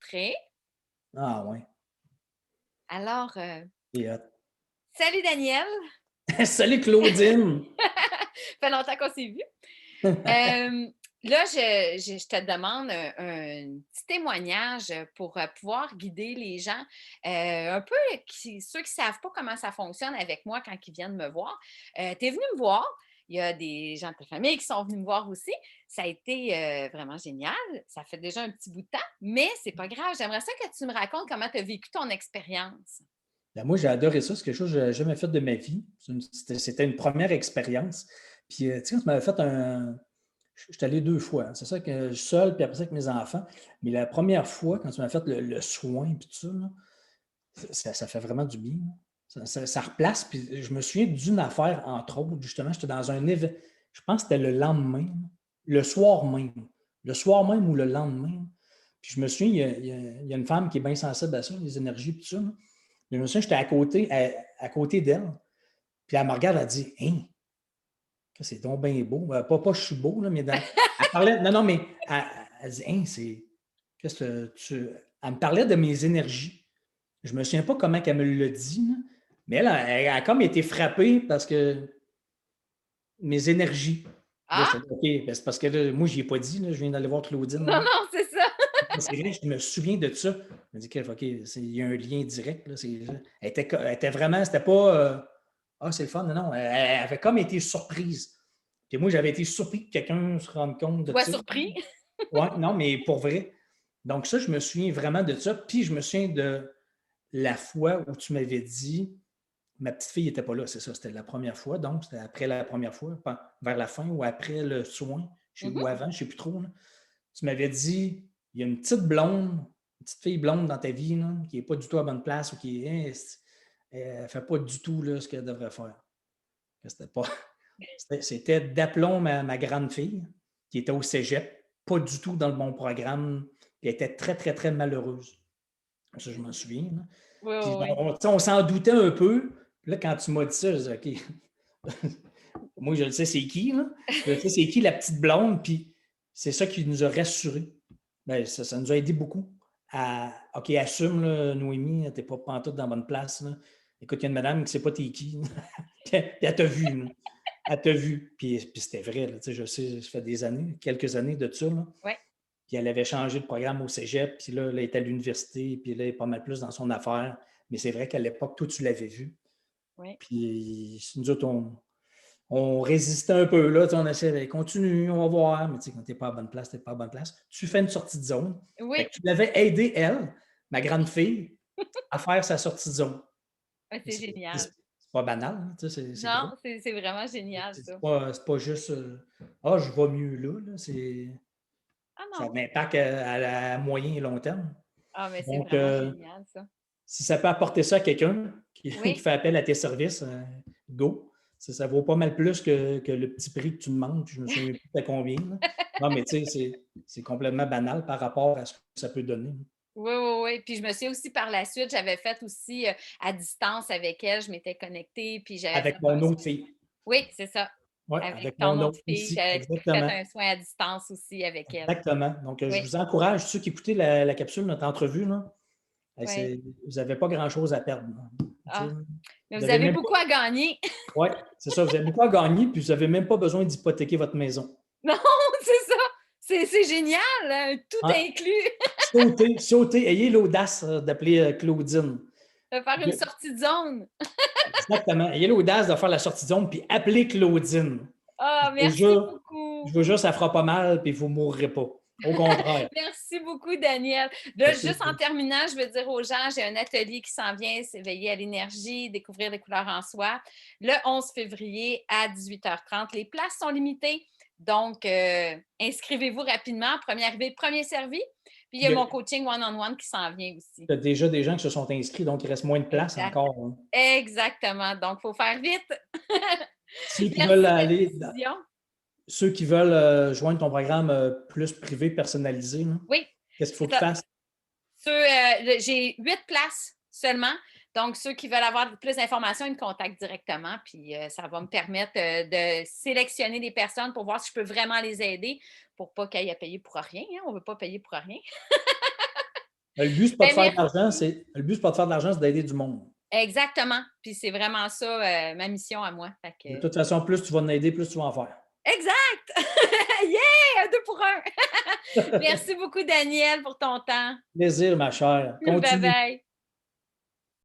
Prêt? Ah ouais, Alors, c'est hot. salut Daniel! Salut Claudine! Fait longtemps qu'on s'est vus. Hem, là, je te demande un petit témoignage pour, pouvoir guider les gens, un peu ceux qui ne savent pas comment ça fonctionne avec moi quand ils viennent me voir. Tu es venu me voir, il y a des gens de ta famille qui sont venus me voir aussi. Ça a été, vraiment génial. Ça fait déjà un petit bout de temps, mais c'est pas grave. J'aimerais ça que tu me racontes comment tu as vécu ton expérience. Ben, moi, j'ai adoré ça. C'est quelque chose que je n'avais jamais fait de ma vie. C'était une première expérience. Puis, tu sais, quand tu m'avais fait un. Je suis allé 2 fois, hein. C'est ça que seul, puis après ça avec mes enfants. Mais la première fois, quand tu m'as fait le soin, puis tout ça, là, ça fait vraiment du bien, là. Ça replace. Puis, je me souviens d'une affaire, entre autres, justement, j'étais dans un événement. Je pense que c'était le lendemain, là, le soir même. Le soir même ou le lendemain. Puis, je me souviens, il y a une femme qui est bien sensible à ça, les énergies, puis tout ça, là. Je me souviens, j'étais à côté d'elle, puis elle me regarde, elle dit: Hein, c'est donc bien beau. Pas je suis beau, là, mais elle parlait. Non, non, mais elle dit: Hein, c'est. Qu'est-ce que tu. Elle me parlait de mes énergies. Je ne me souviens pas comment elle me l'a dit, là, mais elle a comme été frappée parce que mes énergies. Puis là, Ah! j'étais dit: OK, ben, c'est parce que là, moi, je n'y ai pas dit, là, je viens d'aller voir Claudine, Non, là. non, c'est ça. C'est vrai, je me souviens de ça. Je me dis que, OK, il y a un lien direct. Là, elle était vraiment, c'était pas ah, c'est le fun. Non, non, elle avait comme été surprise. Puis moi, j'avais été surpris que quelqu'un se rende compte de Sois ça. surpris. Ouais, non, mais pour vrai. Donc, ça, je me souviens vraiment de ça. Puis, je me souviens de la fois où tu m'avais dit, ma petite fille n'était pas là, c'est ça, c'était la première fois. Donc, c'était après la première fois, vers la fin ou après le soin, Mmh. ou avant, je ne sais plus trop, là. Tu m'avais dit, il y a une petite blonde, une petite fille blonde dans ta vie, là, qui n'est pas du tout à bonne place ou qui est, elle ne fait pas du tout là, ce qu'elle devrait faire. C'était pas, c'était d'aplomb ma grande fille, qui était au cégep, pas du tout dans le bon programme, puis elle était très, très, très malheureuse. Ça, je m'en souviens, là. Oui, oui, Puis oui. on s'en doutait un peu. Puis là, quand tu m'as dit ça, je dis OK. Moi, je le sais, c'est qui, là? Je le sais, c'est qui la petite blonde, puis c'est ça qui nous a rassurés. Ben, ça nous a aidé beaucoup à OK, assume, là, Noémie, t'es pas pantoute dans la bonne place, là. Écoute, il y a une madame qui ne sait pas t'es qui, puis elle t'a vu, là. Elle t'a vu. Puis c'était vrai, là, tu sais, je sais, ça fait des années, quelques années de ça, là. Ouais, Puis elle avait changé de programme au cégep, puis là, elle est à l'université, puis là, elle est pas mal plus dans son affaire. Mais c'est vrai qu'à l'époque, toi, tu l'avais vu. ouais. Puis nous autres, on résistait un peu, là, on essayait, continue, on va voir. Mais tu sais, quand t'es pas à la bonne place, t'es pas à la bonne place. Tu fais une sortie de zone. Fait Oui, que tu l'avais aidé, elle, ma grande fille, à faire sa sortie de zone. ouais, Mais c'est génial. c'est pas banal, hein, c'est Non, gros. c'est vraiment génial ça. C'est pas juste ah, je vais mieux là. Ah Ça a non. un impact à moyen et long terme. Ah, mais c'est Donc, vraiment génial ça. si ça peut apporter ça à quelqu'un qui Oui. fait appel à tes services, go. Ça vaut pas mal plus que le petit prix que tu demandes. Puis je me souviens plus de combien, là. Non, mais tu sais, c'est complètement banal par rapport à ce que ça peut donner. Oui, oui, oui. Puis je me suis aussi par la suite, j'avais fait aussi, à distance avec elle, je m'étais connectée, puis j'avais fait Avec un mon autre soin. fille. Oui, c'est ça. Oui, Avec avec ton mon autre autre fille, aussi. j'avais fait Exactement. un soin à distance aussi avec elle. Exactement. Donc, je Oui, vous encourage, ceux qui écoutaient la capsule, notre entrevue, là, oui. vous n'avez pas grand-chose à perdre, là. Tu sais, Ah, mais vous vous n'avez avez même pas. beaucoup à gagner. Oui, c'est ça. Vous avez beaucoup à gagner, puis vous n'avez même pas besoin d'hypothéquer votre maison. Non, c'est ça. C'est génial, hein, tout Ouais. inclus. Sautez, sautez, ayez l'audace d'appeler Claudine. De faire une sortie de zone. Exactement. Ayez l'audace de faire la sortie de zone, puis appelez Claudine. Je Ah, vous merci jure, beaucoup. je vous jure, ça ne fera pas mal, puis vous ne mourrez pas. Au contraire. Merci beaucoup, Daniel. Là, Ça fait juste en terminant, je veux dire aux gens, j'ai un atelier qui s'en vient, s'éveiller à l'énergie, découvrir les couleurs en soi, le 11 février à 18h30. Les places sont limitées, donc inscrivez-vous rapidement. Premier arrivé, premier servi. Puis il y a Il mon coaching one-on-one qui s'en vient aussi. y a déjà des gens qui se sont inscrits, donc il reste moins de place Exact. encore, hein. Exactement. Donc, il faut faire vite. Ceux qui veulent Merci de la aller, précision. ceux qui veulent joindre ton programme plus privé, personnalisé, là, Oui, qu'est-ce qu'il faut c'est qu'ils ça. fassent? J'ai 8 places seulement. Donc, ceux qui veulent avoir plus d'informations, ils me contactent directement. Puis, ça va me permettre de sélectionner des personnes pour voir si je peux vraiment les aider pour pas qu'ils aient à payer pour rien, hein. On ne veut pas payer pour rien. Le but, c'est pas de Ben, faire de merci. l'argent, le but, c'est pas de faire de l'argent, c'est d'aider du monde. Exactement. Puis c'est vraiment ça, ma mission à moi. Fait De que... toute façon, plus tu vas en aider, plus tu vas en faire. Exact! Yeah! Un 2 pour 1. Merci beaucoup, Daniel, pour ton temps. Plaisir, ma chère. Bye Continue. bye.